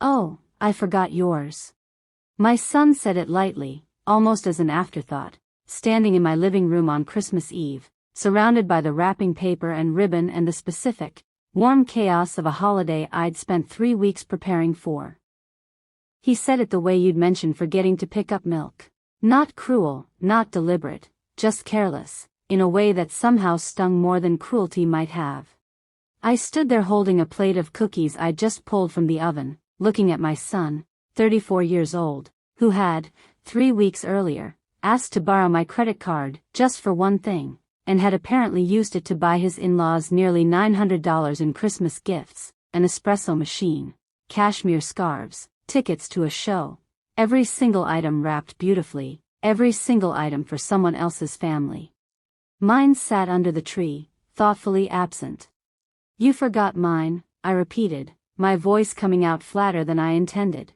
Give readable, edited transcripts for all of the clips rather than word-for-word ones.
Oh, I forgot yours. My son said it lightly, almost as an afterthought, standing in my living room on Christmas Eve, surrounded by the wrapping paper and ribbon and the specific, warm chaos of a holiday I'd spent 3 weeks preparing for. He said it the way you'd mention forgetting to pick up milk. Not cruel, not deliberate, just careless, in a way that somehow stung more than cruelty might have. I stood there holding a plate of cookies I'd just pulled from the oven, looking at my son, 34 years old, who had, 3 weeks earlier, asked to borrow my credit card just for one thing, and had apparently used it to buy his in-laws nearly $900 in Christmas gifts, an espresso machine, cashmere scarves, tickets to a show, every single item wrapped beautifully, every single item for someone else's family. Mine sat under the tree, thoughtfully absent. You forgot mine, I repeated, my voice coming out flatter than I intended.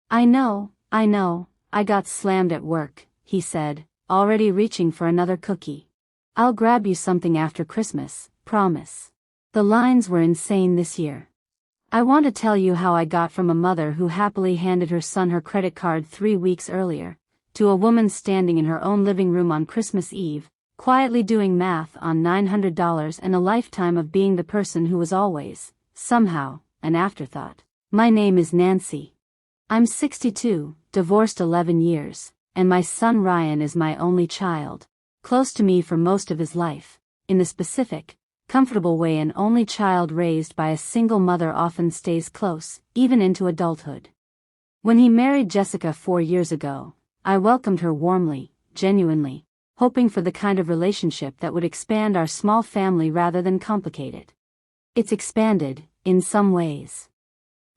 I know, I got slammed at work, he said, already reaching for another cookie. I'll grab you something after Christmas, promise. The lines were insane this year. I want to tell you how I got from a mother who happily handed her son her credit card 3 weeks earlier, to a woman standing in her own living room on Christmas Eve, quietly doing math on $900 and a lifetime of being the person who was always, somehow, an afterthought. My name is Nancy. I'm 62, divorced 11 years, and my son Ryan is my only child, close to me for most of his life, in the specific, comfortable way an only child raised by a single mother often stays close, even into adulthood. When he married Jessica 4 years ago, I welcomed her warmly, genuinely, hoping for the kind of relationship that would expand our small family rather than complicate it. It's expanded, in some ways.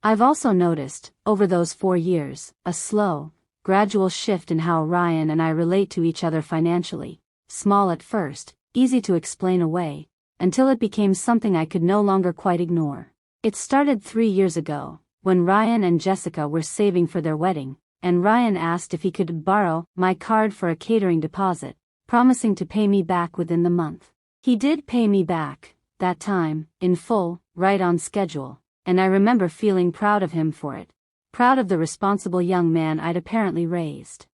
I've also noticed, over those 4 years, a slow, gradual shift in how Ryan and I relate to each other financially, small at first, easy to explain away, until it became something I could no longer quite ignore. It started 3 years ago, when Ryan and Jessica were saving for their wedding, and Ryan asked if he could borrow my card for a catering deposit, promising to pay me back within the month. He did pay me back, that time, in full, right on schedule, and I remember feeling proud of him for it, proud of the responsible young man I'd apparently raised.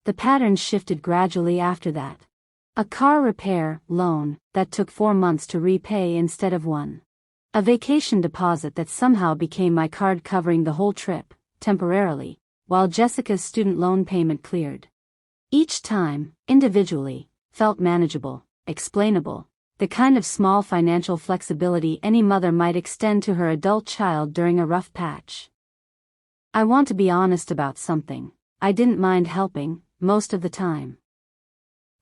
The pattern shifted gradually after that. A car repair loan that took 4 months to repay instead of 1. A vacation deposit that somehow became my card covering the whole trip, temporarily, while Jessica's student loan payment cleared. Each time, individually, felt manageable, explainable, the kind of small financial flexibility any mother might extend to her adult child during a rough patch. I want to be honest about something. I didn't mind helping, most of the time.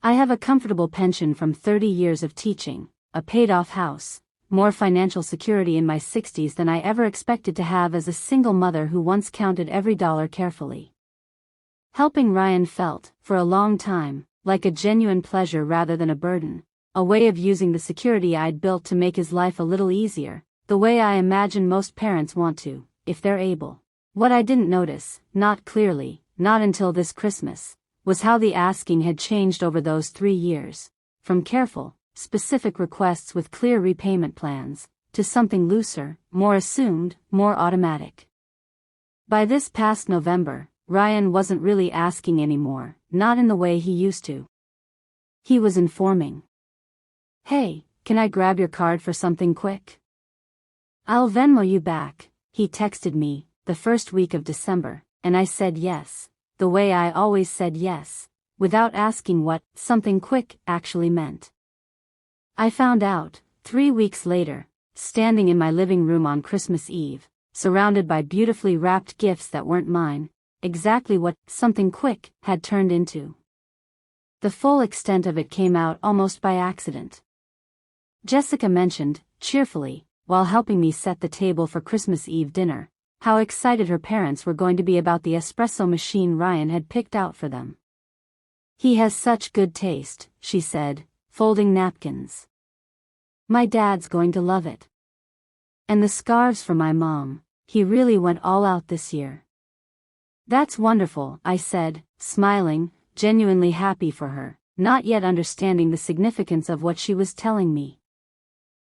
I have a comfortable pension from 30 years of teaching, a paid-off house, more financial security in my 60s than I ever expected to have as a single mother who once counted every dollar carefully. Helping Ryan felt, for a long time, like a genuine pleasure rather than a burden, a way of using the security I'd built to make his life a little easier, the way I imagine most parents want to, if they're able. What I didn't notice, not clearly, not until this Christmas, was how the asking had changed over those 3 years, from careful, specific requests with clear repayment plans, to something looser, more assumed, more automatic. By this past November, Ryan wasn't really asking anymore, not in the way he used to. He was informing. Hey, can I grab your card for something quick? I'll Venmo you back, he texted me, the first week of December, and I said yes, the way I always said yes, without asking what something quick actually meant. I found out, 3 weeks later, standing in my living room on Christmas Eve, surrounded by beautifully wrapped gifts that weren't mine, exactly what something quick had turned into. The full extent of it came out almost by accident. Jessica mentioned, cheerfully, while helping me set the table for Christmas Eve dinner, how excited her parents were going to be about the espresso machine Ryan had picked out for them. He has such good taste, she said, folding napkins. My dad's going to love it. And the scarves for my mom, he really went all out this year. That's wonderful, I said, smiling, genuinely happy for her, not yet understanding the significance of what she was telling me.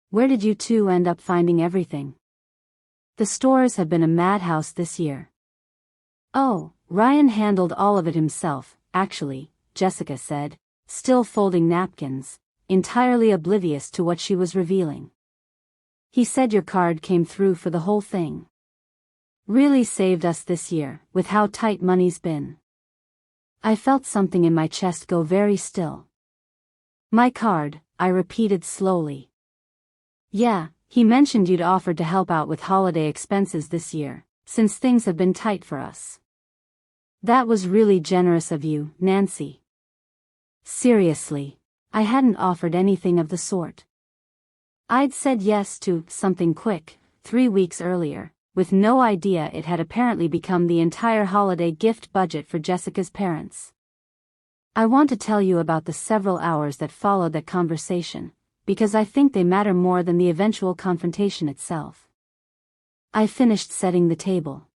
Where did you two end up finding everything? The stores have been a madhouse this year. Oh, Ryan handled all of it himself, actually, Jessica said, still folding napkins, entirely oblivious to what she was revealing. He said your card came through for the whole thing. Really saved us this year, with how tight money's been. I felt something in my chest go very still. My card, I repeated slowly. Yeah, he mentioned you'd offered to help out with holiday expenses this year, since things have been tight for us. That was really generous of you, Nancy. Seriously, I hadn't offered anything of the sort. I'd said yes to something quick, 3 weeks earlier, with no idea it had apparently become the entire holiday gift budget for Jessica's parents. I want to tell you about the several hours that followed that conversation, because I think they matter more than the eventual confrontation itself. I finished setting the table.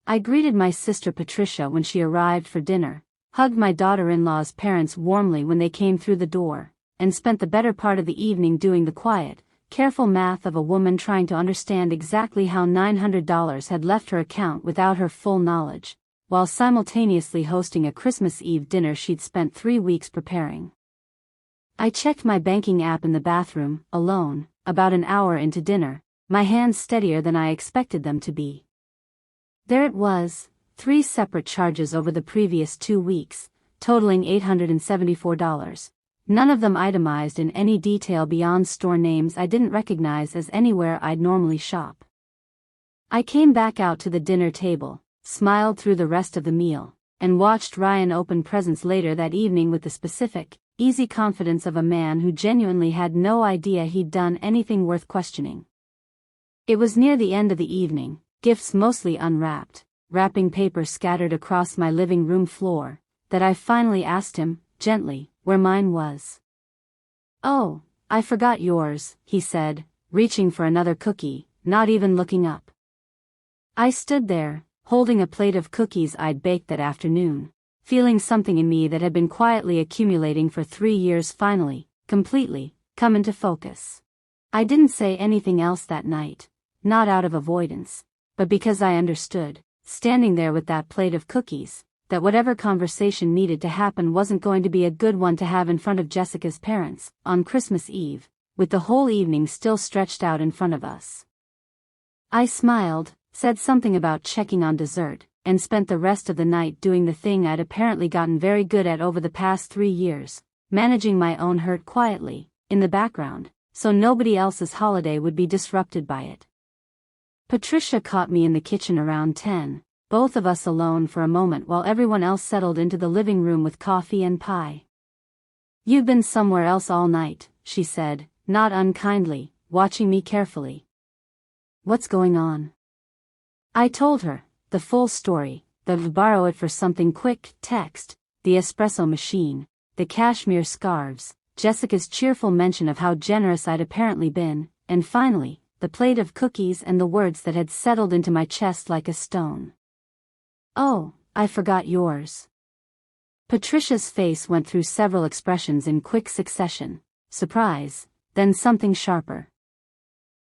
I greeted my sister Patricia when she arrived for dinner, hugged my daughter-in-law's parents warmly when they came through the door, and spent the better part of the evening doing the quiet, careful math of a woman trying to understand exactly how $900 had left her account without her full knowledge, while simultaneously hosting a Christmas Eve dinner she'd spent 3 weeks preparing. I checked my banking app in the bathroom, alone, about an hour into dinner, my hands steadier than I expected them to be. There it was, 3 separate charges over the previous 2 weeks, totaling $874. None of them itemized in any detail beyond store names I didn't recognize as anywhere I'd normally shop. I came back out to the dinner table, smiled through the rest of the meal, and watched Ryan open presents later that evening with the specific, easy confidence of a man who genuinely had no idea he'd done anything worth questioning. It was near the end of the evening, gifts mostly unwrapped, wrapping paper scattered across my living room floor, that I finally asked him, gently, where mine was. Oh, I forgot yours, he said, reaching for another cookie, not even looking up. I stood there, holding a plate of cookies I'd baked that afternoon, feeling something in me that had been quietly accumulating for 3 years finally, completely, come into focus. I didn't say anything else that night, not out of avoidance, but because I understood, standing there with that plate of cookies, that whatever conversation needed to happen wasn't going to be a good one to have in front of Jessica's parents, on Christmas Eve, with the whole evening still stretched out in front of us. I smiled, said something about checking on dessert, and spent the rest of the night doing the thing I'd apparently gotten very good at over the past 3 years, managing my own hurt quietly, in the background, so nobody else's holiday would be disrupted by it. Patricia caught me in the kitchen around 10, both of us alone for a moment while everyone else settled into the living room with coffee and pie. You've been somewhere else all night, she said, not unkindly, watching me carefully. What's going on? I told her, the full story, the borrow it for something quick, text, the espresso machine, the cashmere scarves, Jessica's cheerful mention of how generous I'd apparently been, and finally, the plate of cookies and the words that had settled into my chest like a stone. Oh, I forgot yours. Patricia's face went through several expressions in quick succession, surprise, then something sharper.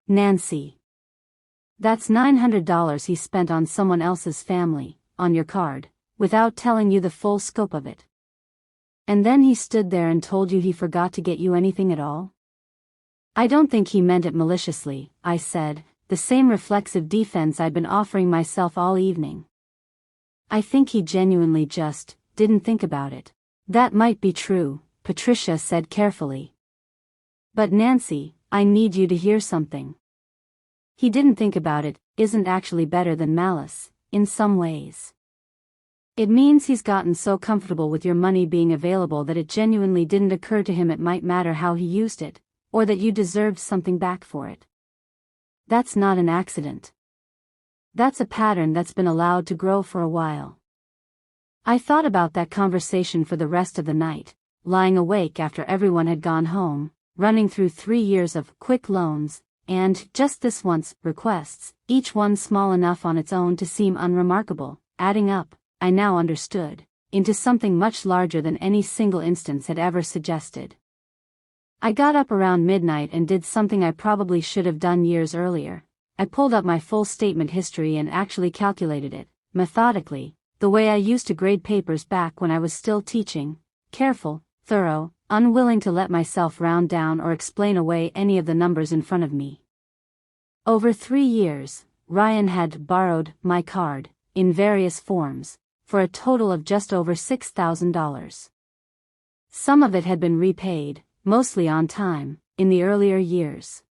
Nancy. That's $900 he spent on someone else's family, on your card, without telling you the full scope of it. And then he stood there and told you he forgot to get you anything at all? I don't think he meant it maliciously, I said, the same reflexive defense I'd been offering myself all evening. I think he genuinely just didn't think about it. That might be true, Patricia said carefully. But Nancy, I need you to hear something. He didn't think about it isn't actually better than malice, in some ways. It means he's gotten so comfortable with your money being available that it genuinely didn't occur to him it might matter how he used it, or that you deserved something back for it. That's not an accident. That's a pattern that's been allowed to grow for a while. I thought about that conversation for the rest of the night, lying awake after everyone had gone home, running through 3 years of quick loans, and, just this once, requests, each one small enough on its own to seem unremarkable, adding up, I now understood, into something much larger than any single instance had ever suggested. I got up around midnight and did something I probably should have done years earlier. I pulled up my full statement history and actually calculated it, methodically, the way I used to grade papers back when I was still teaching, careful, thorough, unwilling to let myself round down or explain away any of the numbers in front of me. Over 3 years, Ryan had borrowed my card, in various forms, for a total of just over $6,000. Some of it had been repaid, mostly on time, in the earlier years.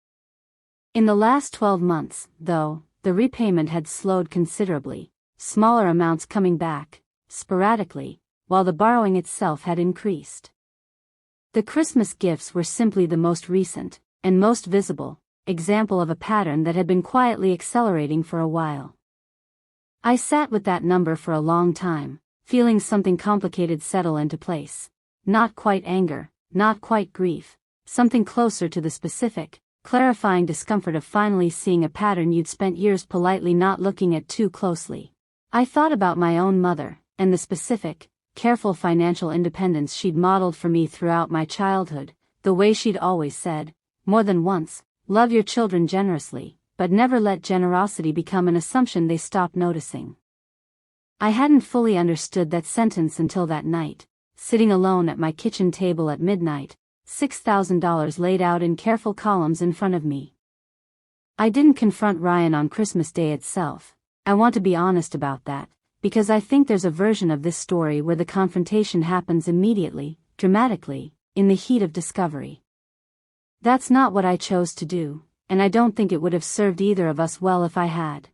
In the last 12 months, though, the repayment had slowed considerably, smaller amounts coming back, sporadically, while the borrowing itself had increased. The Christmas gifts were simply the most recent, and most visible, example of a pattern that had been quietly accelerating for a while. I sat with that number for a long time, feeling something complicated settle into place. Not quite anger, not quite grief, something closer to the specific, clarifying discomfort of finally seeing a pattern you'd spent years politely not looking at too closely. I thought about my own mother, and the specific, careful financial independence she'd modeled for me throughout my childhood, the way she'd always said, more than once, love your children generously, but never let generosity become an assumption they stop noticing. I hadn't fully understood that sentence until that night, sitting alone at my kitchen table at midnight, $6,000 laid out in careful columns in front of me. I didn't confront Ryan on Christmas Day itself. I want to be honest about that, because I think there's a version of this story where the confrontation happens immediately, dramatically, in the heat of discovery. That's not what I chose to do, and I don't think it would have served either of us well if I had.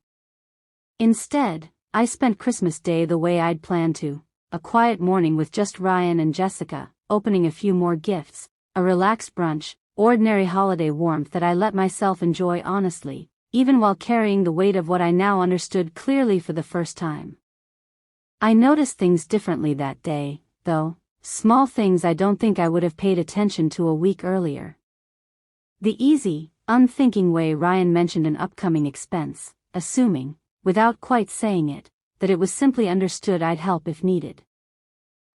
Instead, I spent Christmas Day the way I'd planned to, a quiet morning with just Ryan and Jessica, opening a few more gifts, a relaxed brunch, ordinary holiday warmth that I let myself enjoy honestly, even while carrying the weight of what I now understood clearly for the first time. I noticed things differently that day, though, small things I don't think I would have paid attention to a week earlier. The easy, unthinking way Ryan mentioned an upcoming expense, assuming, without quite saying it, that it was simply understood I'd help if needed.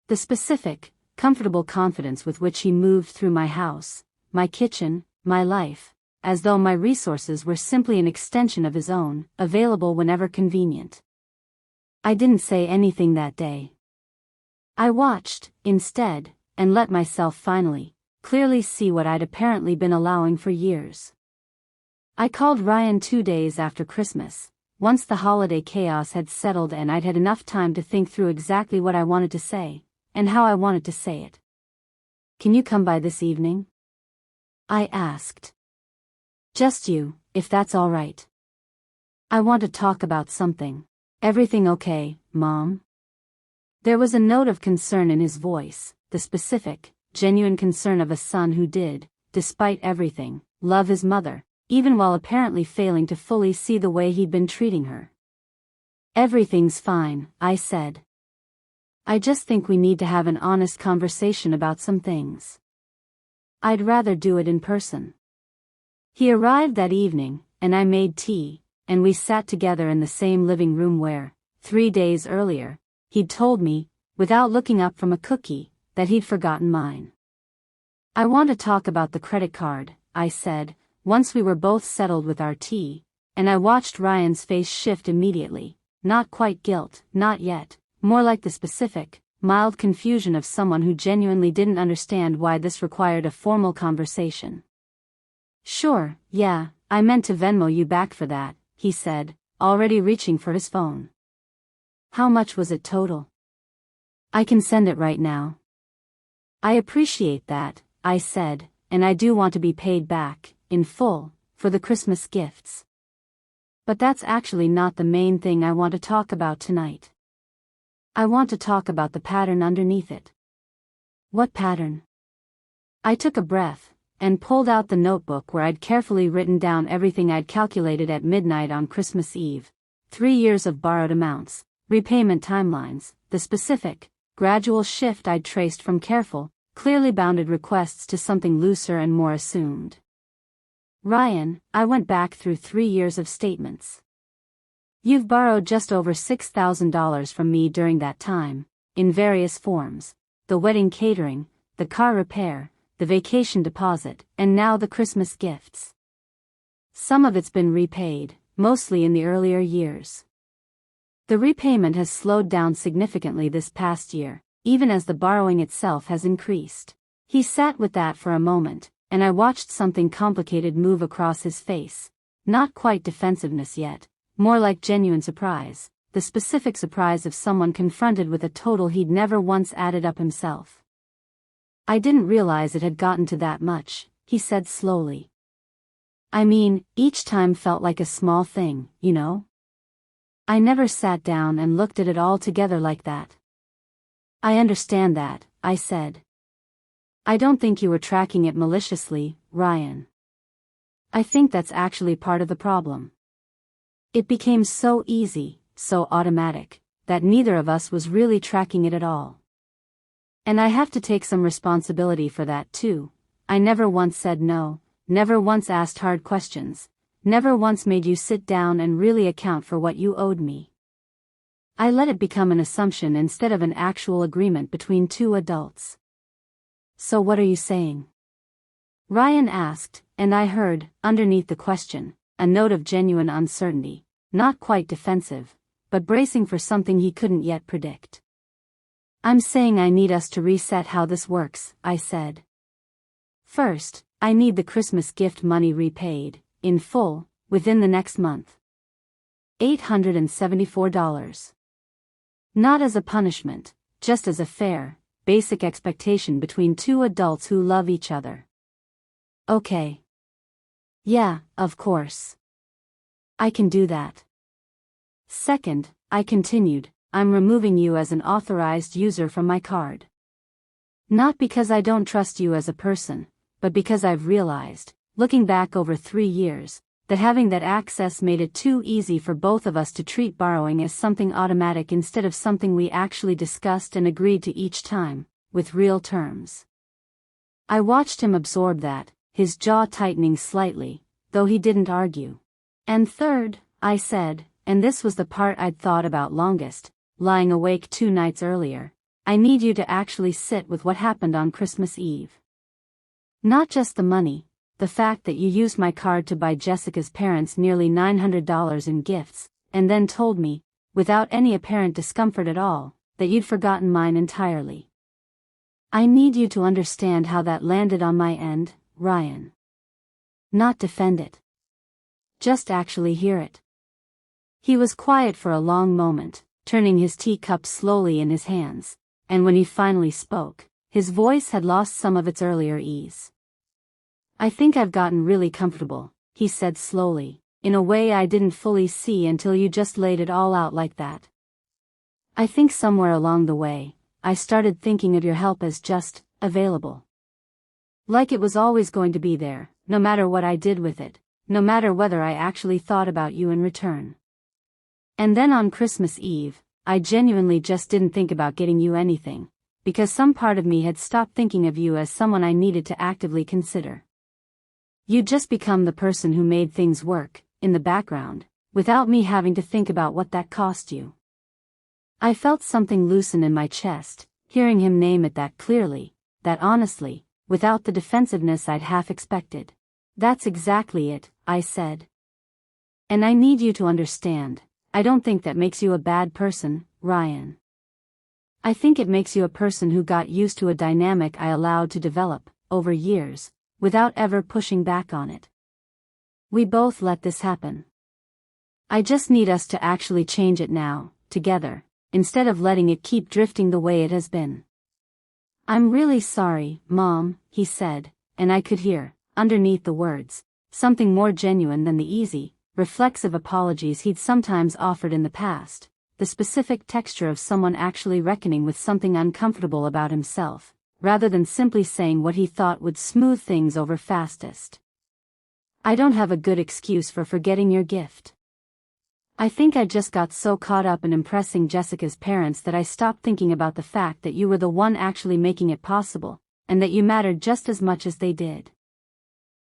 The specific, comfortable confidence with which he moved through my house, my kitchen, my life, as though my resources were simply an extension of his own, available whenever convenient. I didn't say anything that day. I watched, instead, and let myself finally, clearly see what I'd apparently been allowing for years. I called Ryan 2 days after Christmas, once the holiday chaos had settled and I'd had enough time to think through exactly what I wanted to say, and how I wanted to say it. "Can you come by this evening?" I asked. "Just you, if that's all right. I want to talk about something." "Everything okay, Mom?" There was a note of concern in his voice, the specific, genuine concern of a son who did, despite everything, love his mother, even while apparently failing to fully see the way he'd been treating her. "Everything's fine," I said. "I just think we need to have an honest conversation about some things. I'd rather do it in person." He arrived that evening, and I made tea, and we sat together in the same living room where, 3 days earlier, he'd told me, without looking up from a cookie, that he'd forgotten mine. "I want to talk about the credit card," I said, once we were both settled with our tea, and I watched Ryan's face shift immediately, not quite guilt, not yet. More like the specific, mild confusion of someone who genuinely didn't understand why this required a formal conversation. "Sure, yeah, I meant to Venmo you back for that," he said, already reaching for his phone. "How much was it total?" "I can send it right now." "I appreciate that," I said, "and I do want to be paid back, in full, for the Christmas gifts. But that's actually not the main thing I want to talk about tonight. I want to talk about the pattern underneath it." "What pattern?" I took a breath, and pulled out the notebook where I'd carefully written down everything I'd calculated at midnight on Christmas Eve. 3 years of borrowed amounts, repayment timelines, the specific, gradual shift I'd traced from careful, clearly bounded requests to something looser and more assumed. "Ryan," I went back through 3 years of statements. "You've borrowed just over $6,000 from me during that time, in various forms, the wedding catering, the car repair, the vacation deposit, and now the Christmas gifts. Some of it's been repaid, mostly in the earlier years. The repayment has slowed down significantly this past year, even as the borrowing itself has increased. He sat with that for a moment, and I watched something complicated move across his face. Not quite defensiveness yet, more like genuine surprise, the specific surprise of someone confronted with a total he'd never once added up himself. "I didn't realize it had gotten to that much," he said slowly. "I mean, each time felt like a small thing, you know? I never sat down and looked at it all together like that." "I understand that," I said. "I don't think you were tracking it maliciously, Ryan. I think that's actually part of the problem. It became so easy, so automatic, that neither of us was really tracking it at all. And I have to take some responsibility for that too. I never once said no, never once asked hard questions, never once made you sit down and really account for what you owed me. I let it become an assumption instead of an actual agreement between two adults." "So what are you saying?" Ryan asked, and I heard, underneath the question, a note of genuine uncertainty, not quite defensive, but bracing for something he couldn't yet predict. "I'm saying I need us to reset how this works," I said. "First, I need the Christmas gift money repaid, in full, within the next month. $874. Not as a punishment, just as a fair, basic expectation between two adults who love each other." "Okay. Yeah, of course. I can do that. Second," I continued, "I'm removing you as an authorized user from my card. Not because I don't trust you as a person, but because I've realized, looking back over 3 years, that having that access made it too easy for both of us to treat borrowing as something automatic instead of something we actually discussed and agreed to each time, with real terms." I watched him absorb that, his jaw tightening slightly, though he didn't argue. "And third," I said, and this was the part I'd thought about longest, lying awake 2 nights earlier, "I need you to actually sit with what happened on Christmas Eve. Not just the money, the fact that you used my card to buy Jessica's parents nearly $900 in gifts, and then told me, without any apparent discomfort at all, that you'd forgotten mine entirely. I need you to understand how that landed on my end, Ryan. Not defend it. Just actually hear it." He was quiet for a long moment, turning his teacup slowly in his hands, and when he finally spoke, his voice had lost some of its earlier ease. "I think I've gotten really comfortable," he said slowly, "in a way I didn't fully see until you just laid it all out like that. I think somewhere along the way, I started thinking of your help as just available. Like it was always going to be there, no matter what I did with it, no matter whether I actually thought about you in return. And then on Christmas Eve, I genuinely just didn't think about getting you anything, because some part of me had stopped thinking of you as someone I needed to actively consider. You'd just become the person who made things work, in the background, without me having to think about what that cost you." I felt something loosen in my chest, hearing him name it that clearly, that honestly, without the defensiveness I'd half expected. "That's exactly it," I said. "And I need you to understand, I don't think that makes you a bad person, Ryan. I think it makes you a person who got used to a dynamic I allowed to develop, over years, without ever pushing back on it. We both let this happen. I just need us to actually change it now, together, instead of letting it keep drifting the way it has been." "I'm really sorry, Mom," he said, and I could hear, underneath the words, something more genuine than the easy, reflexive apologies he'd sometimes offered in the past, the specific texture of someone actually reckoning with something uncomfortable about himself, rather than simply saying what he thought would smooth things over fastest. "I don't have a good excuse for forgetting your gift. I think I just got so caught up in impressing Jessica's parents that I stopped thinking about the fact that you were the one actually making it possible, and that you mattered just as much as they did."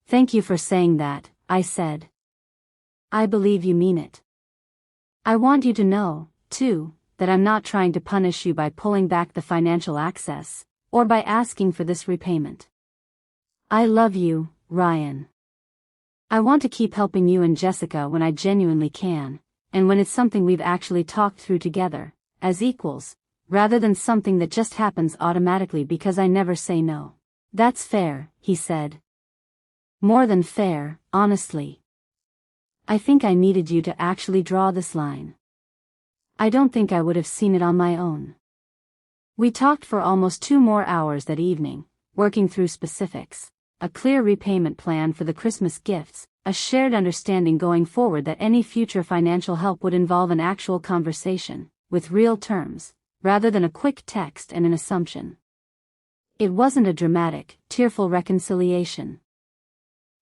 "Thank you for saying that," I said. "I believe you mean it. I want you to know, too, that I'm not trying to punish you by pulling back the financial access, or by asking for this repayment. I love you, Ryan. I want to keep helping you and Jessica when I genuinely can, and when it's something we've actually talked through together, as equals, rather than something that just happens automatically because I never say no. That's fair, he said. More than fair, honestly. I think I needed you to actually draw this line. I don't think I would have seen it on my own. We talked for almost 2 more hours that evening, working through specifics, a clear repayment plan for the Christmas gifts, a shared understanding going forward that any future financial help would involve an actual conversation, with real terms, rather than a quick text and an assumption. It wasn't a dramatic, tearful reconciliation.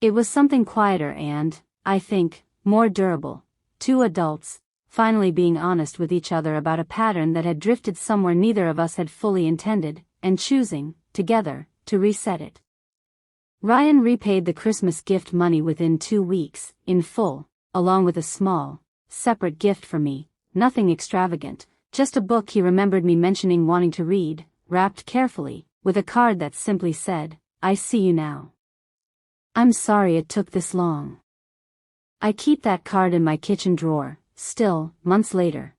It was something quieter and, I think, more durable. 2 adults, finally being honest with each other about a pattern that had drifted somewhere neither of us had fully intended, and choosing, together, to reset it. Ryan repaid the Christmas gift money within 2 weeks, in full, along with a small, separate gift for me, nothing extravagant, just a book he remembered me mentioning wanting to read, wrapped carefully, with a card that simply said, "I see you now. I'm sorry it took this long." I keep that card in my kitchen drawer, still, months later.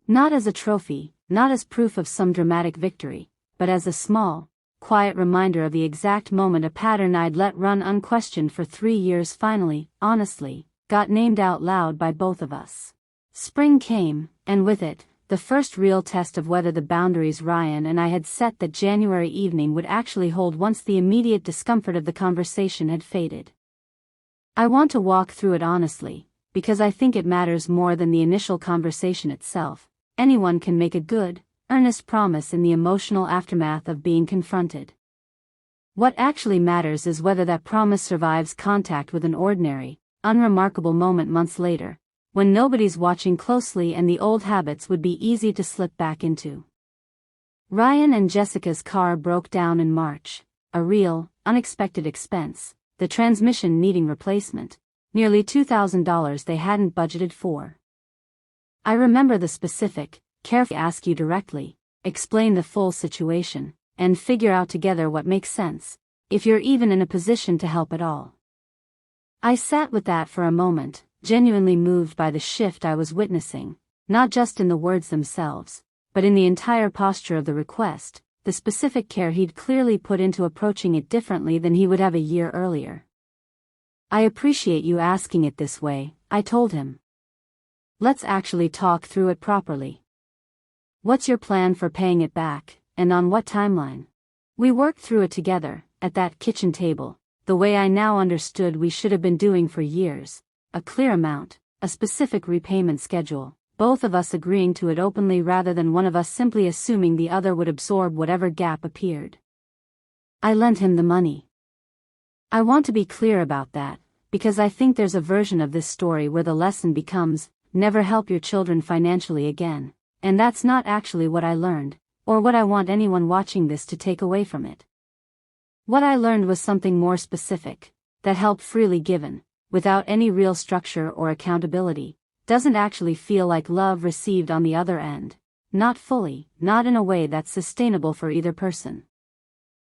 Not as a trophy, not as proof of some dramatic victory, but as a small, quiet reminder of the exact moment a pattern I'd let run unquestioned for 3 years finally, honestly, got named out loud by both of us. Spring came, and with it, the first real test of whether the boundaries Ryan and I had set that January evening would actually hold once the immediate discomfort of the conversation had faded. I want to walk through it honestly, because I think it matters more than the initial conversation itself. Anyone can make a good, earnest promise in the emotional aftermath of being confronted. What actually matters is whether that promise survives contact with an ordinary, unremarkable moment months later, when nobody's watching closely and the old habits would be easy to slip back into. Ryan and Jessica's car broke down in March, a real, unexpected expense, the transmission needing replacement, nearly $2,000 they hadn't budgeted for. I remember the specific, carefully ask you directly, explain the full situation, and figure out together what makes sense, if you're even in a position to help at all. I sat with that for a moment, genuinely moved by the shift I was witnessing, not just in the words themselves, but in the entire posture of the request, the specific care he'd clearly put into approaching it differently than he would have a year earlier. "I appreciate you asking it this way," I told him. "Let's actually talk through it properly. What's your plan for paying it back, and on what timeline?" We worked through it together, at that kitchen table, the way I now understood we should have been doing for years, a clear amount, a specific repayment schedule, both of us agreeing to it openly rather than one of us simply assuming the other would absorb whatever gap appeared. I lent him the money. I want to be clear about that, because I think there's a version of this story where the lesson becomes, never help your children financially again, and that's not actually what I learned, or what I want anyone watching this to take away from it. What I learned was something more specific, that help freely given, without any real structure or accountability, doesn't actually feel like love received on the other end, not fully, not in a way that's sustainable for either person.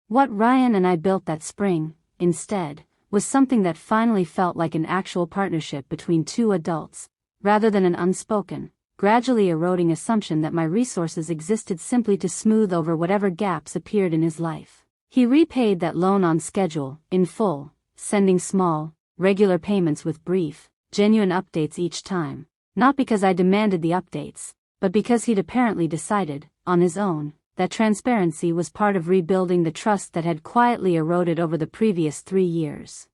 What Ryan and I built that spring, instead, was something that finally felt like an actual partnership between 2 adults, rather than an unspoken, gradually eroding assumption that my resources existed simply to smooth over whatever gaps appeared in his life. He repaid that loan on schedule, in full, sending small, regular payments with brief, genuine updates each time, not because I demanded the updates, but because he'd apparently decided, on his own, that transparency was part of rebuilding the trust that had quietly eroded over the previous 3 years.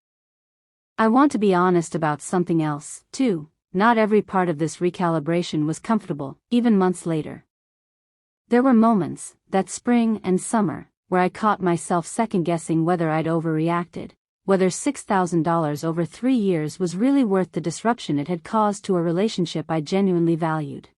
I want to be honest about something else, too. Not every part of this recalibration was comfortable, even months later. There were moments, that spring and summer, where I caught myself second-guessing whether I'd overreacted, whether $6,000 over 3 years was really worth the disruption it had caused to a relationship I genuinely valued.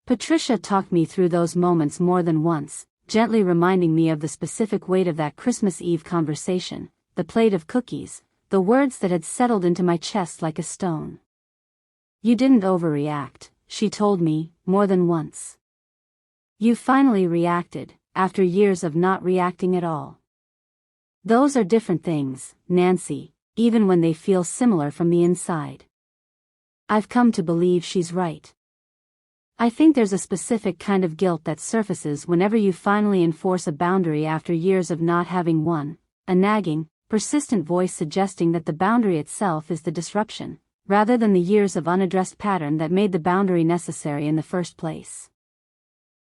Patricia talked me through those moments more than once, gently reminding me of the specific weight of that Christmas Eve conversation, the plate of cookies, the words that had settled into my chest like a stone. "You didn't overreact," she told me, more than once. "You finally reacted, after years of not reacting at all. Those are different things, Nancy," even when they feel similar from the inside. I've come to believe she's right. I think there's a specific kind of guilt that surfaces whenever you finally enforce a boundary after years of not having one, a nagging, persistent voice suggesting that the boundary itself is the disruption, rather than the years of unaddressed pattern that made the boundary necessary in the first place.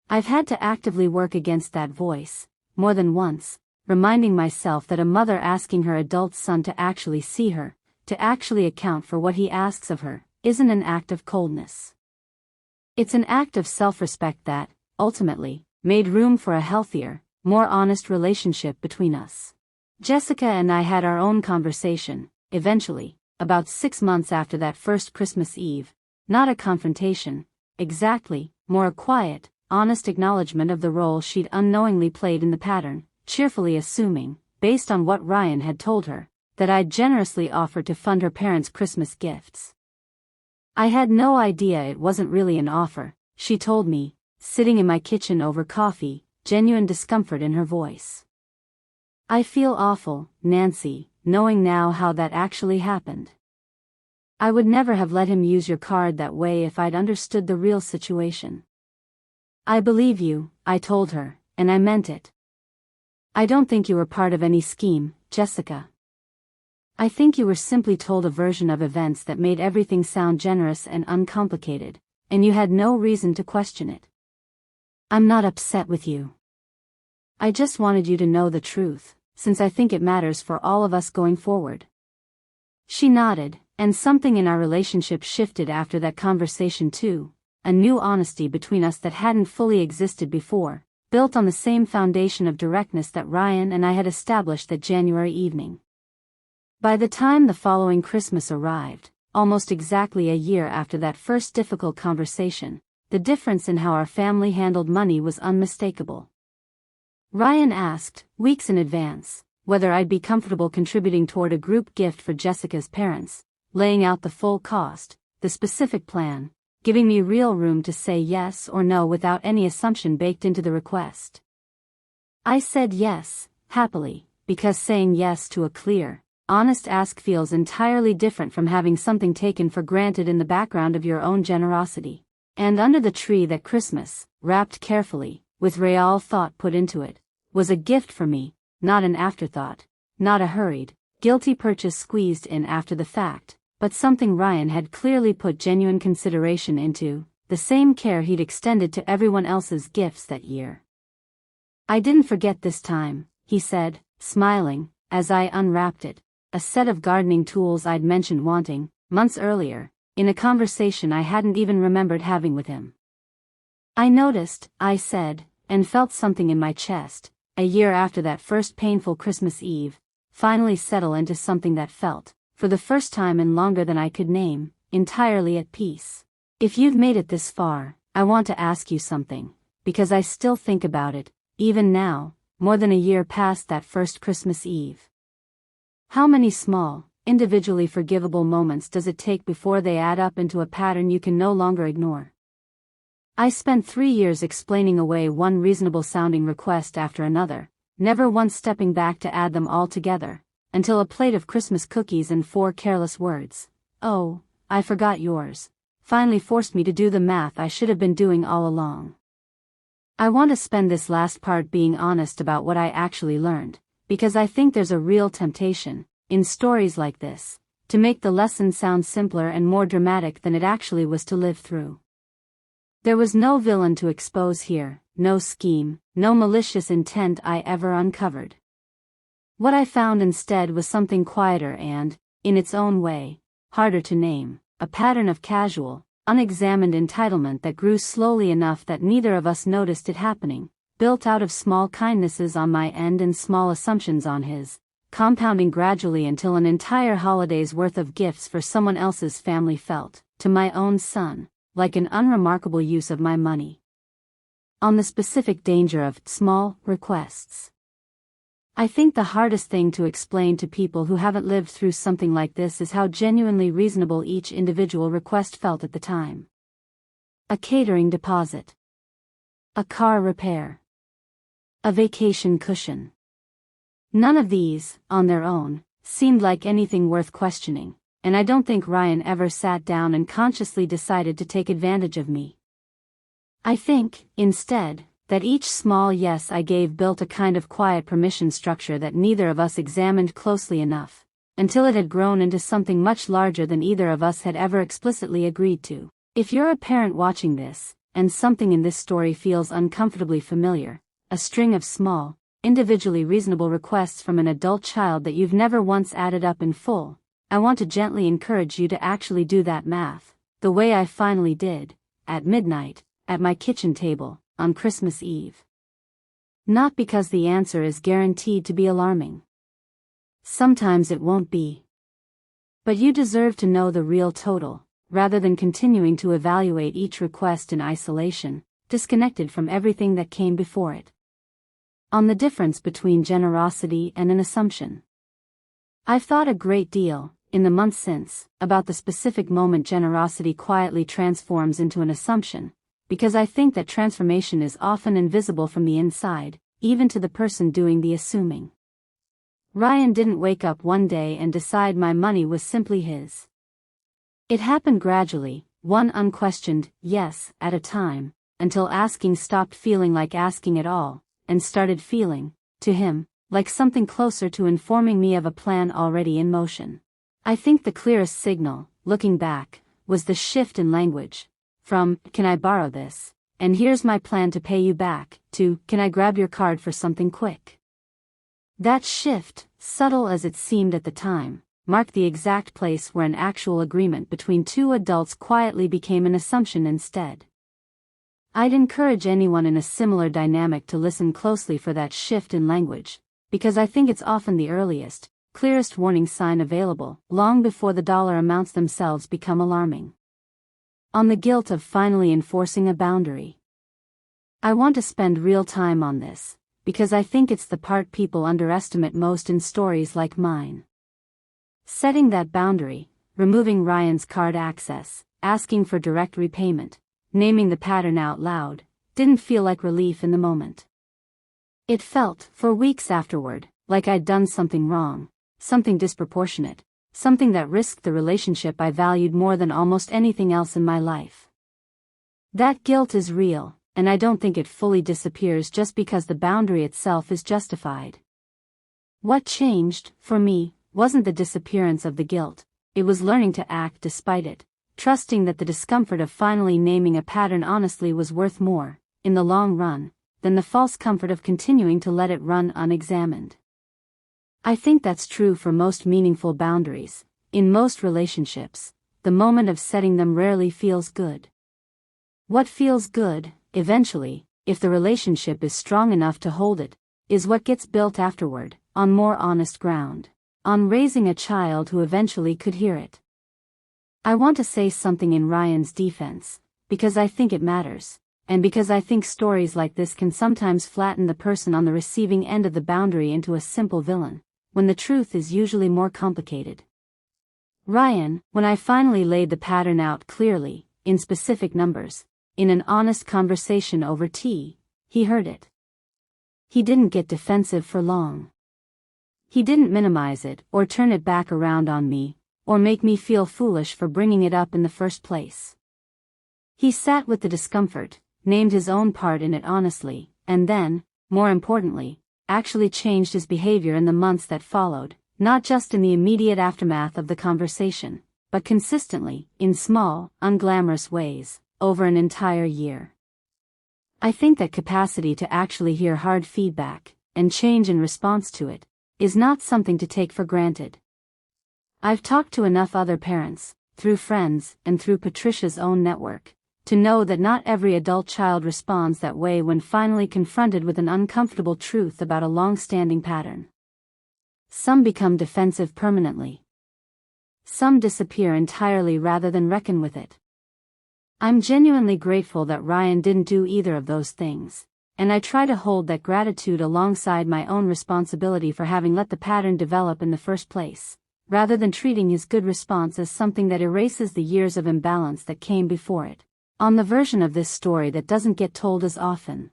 I've had to actively work against that voice, more than once, reminding myself that a mother asking her adult son to actually see her, to actually account for what he asks of her, isn't an act of coldness. It's an act of self-respect that, ultimately, made room for a healthier, more honest relationship between us. Jessica and I had our own conversation, eventually, about 6 months after that first Christmas Eve, not a confrontation, exactly, more a quiet, honest acknowledgement of the role she'd unknowingly played in the pattern, cheerfully assuming, based on what Ryan had told her, that I'd generously offered to fund her parents' Christmas gifts. I had no idea it wasn't really an offer, she told me, sitting in my kitchen over coffee, genuine discomfort in her voice. I feel awful, Nancy, knowing now how that actually happened. I would never have let him use your card that way if I'd understood the real situation. I believe you, I told her, and I meant it. I don't think you were part of any scheme, Jessica. I think you were simply told a version of events that made everything sound generous and uncomplicated, and you had no reason to question it. I'm not upset with you. I just wanted you to know the truth, since I think it matters for all of us going forward. She nodded, and something in our relationship shifted after that conversation too, a new honesty between us that hadn't fully existed before, built on the same foundation of directness that Ryan and I had established that January evening. By the time the following Christmas arrived, almost exactly a year after that first difficult conversation, the difference in how our family handled money was unmistakable. Ryan asked, weeks in advance, whether I'd be comfortable contributing toward a group gift for Jessica's parents, laying out the full cost, the specific plan, giving me real room to say yes or no without any assumption baked into the request. I said yes, happily, because saying yes to a clear, honest ask feels entirely different from having something taken for granted in the background of your own generosity. And under the tree that Christmas, wrapped carefully, with real thought put into it, was a gift for me, not an afterthought, not a hurried, guilty purchase squeezed in after the fact, but something Ryan had clearly put genuine consideration into, the same care he'd extended to everyone else's gifts that year. I didn't forget this time, he said, smiling, as I unwrapped it, a set of gardening tools I'd mentioned wanting, months earlier, in a conversation I hadn't even remembered having with him. I noticed, I said, and felt something in my chest, a year after that first painful Christmas Eve, finally settle into something that felt, for the first time in longer than I could name, entirely at peace. If you've made it this far, I want to ask you something, because I still think about it, even now, more than a year past that first Christmas Eve. How many small, individually forgivable moments does it take before they add up into a pattern you can no longer ignore? I spent 3 years explaining away one reasonable-sounding request after another, never once stepping back to add them all together, until a plate of Christmas cookies and 4 careless words, "Oh, I forgot yours," finally forced me to do the math I should have been doing all along. I want to spend this last part being honest about what I actually learned, because I think there's a real temptation, in stories like this, to make the lesson sound simpler and more dramatic than it actually was to live through. There was no villain to expose here, no scheme, no malicious intent I ever uncovered. What I found instead was something quieter and, in its own way, harder to name, a pattern of casual, unexamined entitlement that grew slowly enough that neither of us noticed it happening, built out of small kindnesses on my end and small assumptions on his, compounding gradually until an entire holiday's worth of gifts for someone else's family felt, to my own son, like an unremarkable use of my money. On the specific danger of small requests. I think the hardest thing to explain to people who haven't lived through something like this is how genuinely reasonable each individual request felt at the time. A catering deposit. A car repair. A vacation cushion. None of these, on their own, seemed like anything worth questioning, and I don't think Ryan ever sat down and consciously decided to take advantage of me. I think, instead, that each small yes I gave built a kind of quiet permission structure that neither of us examined closely enough, until it had grown into something much larger than either of us had ever explicitly agreed to. If you're a parent watching this, and something in this story feels uncomfortably familiar, a string of small, individually reasonable requests from an adult child that you've never once added up in full, I want to gently encourage you to actually do that math, the way I finally did, at midnight, at my kitchen table, on Christmas Eve. Not because the answer is guaranteed to be alarming. Sometimes it won't be. But you deserve to know the real total, rather than continuing to evaluate each request in isolation, disconnected from everything that came before it. On the difference between generosity and an assumption. I've thought a great deal, in the months since, about the specific moment generosity quietly transforms into an assumption, because I think that transformation is often invisible from the inside, even to the person doing the assuming. Ryan didn't wake up one day and decide my money was simply his. It happened gradually, one unquestioned yes at a time, until asking stopped feeling like asking at all, and started feeling, to him, like something closer to informing me of a plan already in motion. I think the clearest signal, looking back, was the shift in language. From, "Can I borrow this?" and "Here's my plan to pay you back," to, "Can I grab your card for something quick?" That shift, subtle as it seemed at the time, marked the exact place where an actual agreement between two adults quietly became an assumption instead. I'd encourage anyone in a similar dynamic to listen closely for that shift in language, because I think it's often the earliest, clearest warning sign available, long before the dollar amounts themselves become alarming. On the guilt of finally enforcing a boundary. I want to spend real time on this, because I think it's the part people underestimate most in stories like mine. Setting that boundary, removing Ryan's card access, asking for direct repayment, naming the pattern out loud, didn't feel like relief in the moment. It felt, for weeks afterward, like I'd done something wrong, something disproportionate, something that risked the relationship I valued more than almost anything else in my life. That guilt is real, and I don't think it fully disappears just because the boundary itself is justified. What changed, for me, wasn't the disappearance of the guilt, it was learning to act despite it, trusting that the discomfort of finally naming a pattern honestly was worth more, in the long run, than the false comfort of continuing to let it run unexamined. I think that's true for most meaningful boundaries. In most relationships, the moment of setting them rarely feels good. What feels good, eventually, if the relationship is strong enough to hold it, is what gets built afterward, on more honest ground, on raising a child who eventually could hear it. I want to say something in Ryan's defense, because I think it matters, and because I think stories like this can sometimes flatten the person on the receiving end of the boundary into a simple villain, when the truth is usually more complicated. Ryan, when I finally laid the pattern out clearly, in specific numbers, in an honest conversation over tea, he heard it. He didn't get defensive for long. He didn't minimize it or turn it back around on me, or make me feel foolish for bringing it up in the first place. He sat with the discomfort, named his own part in it honestly, and then, more importantly, actually changed his behavior in the months that followed, not just in the immediate aftermath of the conversation, but consistently, in small, unglamorous ways, over an entire year. I think that capacity to actually hear hard feedback, and change in response to it, is not something to take for granted. I've talked to enough other parents, through friends and through Patricia's own network, to know that not every adult child responds that way when finally confronted with an uncomfortable truth about a long-standing pattern. Some become defensive permanently. Some disappear entirely rather than reckon with it. I'm genuinely grateful that Ryan didn't do either of those things, and I try to hold that gratitude alongside my own responsibility for having let the pattern develop in the first place, rather than treating his good response as something that erases the years of imbalance that came before it. On the version of this story that doesn't get told as often.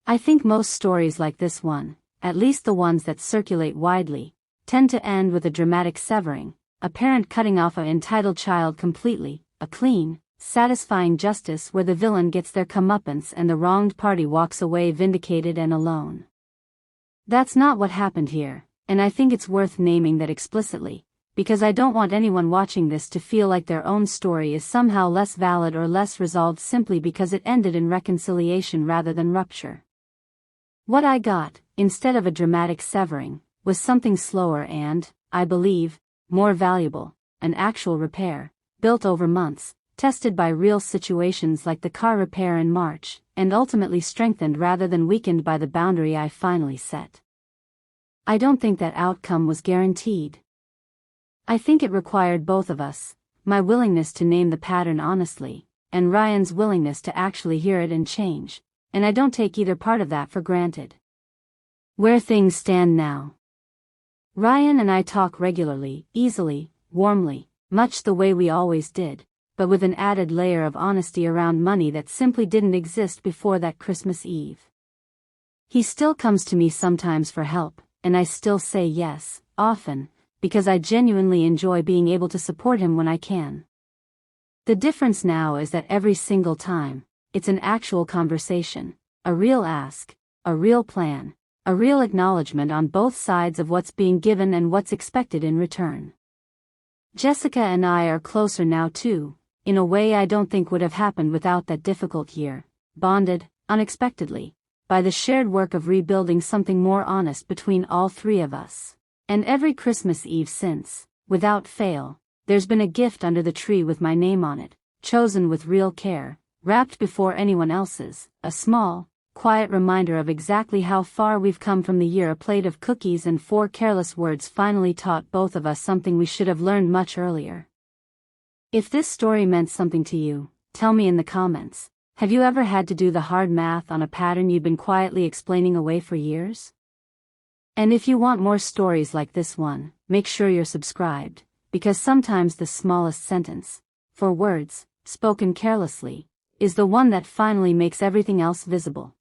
I think most stories like this one, at least the ones that circulate widely, tend to end with a dramatic severing, a parent cutting off an entitled child completely, a clean, satisfying justice where the villain gets their comeuppance and the wronged party walks away vindicated and alone. That's not what happened here, and I think it's worth naming that explicitly, because I don't want anyone watching this to feel like their own story is somehow less valid or less resolved simply because it ended in reconciliation rather than rupture. What I got, instead of a dramatic severing, was something slower and, I believe, more valuable, an actual repair, built over months, tested by real situations like the car repair in March, and ultimately strengthened rather than weakened by the boundary I finally set. I don't think that outcome was guaranteed. I think it required both of us, my willingness to name the pattern honestly, and Ryan's willingness to actually hear it and change, and I don't take either part of that for granted. Where things stand now. Ryan and I talk regularly, easily, warmly, much the way we always did, but with an added layer of honesty around money that simply didn't exist before that Christmas Eve. He still comes to me sometimes for help, and I still say yes, often, because I genuinely enjoy being able to support him when I can. The difference now is that every single time, it's an actual conversation, a real ask, a real plan, a real acknowledgement on both sides of what's being given and what's expected in return. Jessica and I are closer now too, in a way I don't think would have happened without that difficult year, bonded, unexpectedly, by the shared work of rebuilding something more honest between all three of us. And every Christmas Eve since, without fail, there's been a gift under the tree with my name on it, chosen with real care, wrapped before anyone else's, a small, quiet reminder of exactly how far we've come from the year a plate of cookies and 4 careless words finally taught both of us something we should have learned much earlier. If this story meant something to you, tell me in the comments. Have you ever had to do the hard math on a pattern you've been quietly explaining away for years? And if you want more stories like this one, make sure you're subscribed, because sometimes the smallest sentence, for words, spoken carelessly, is the one that finally makes everything else visible.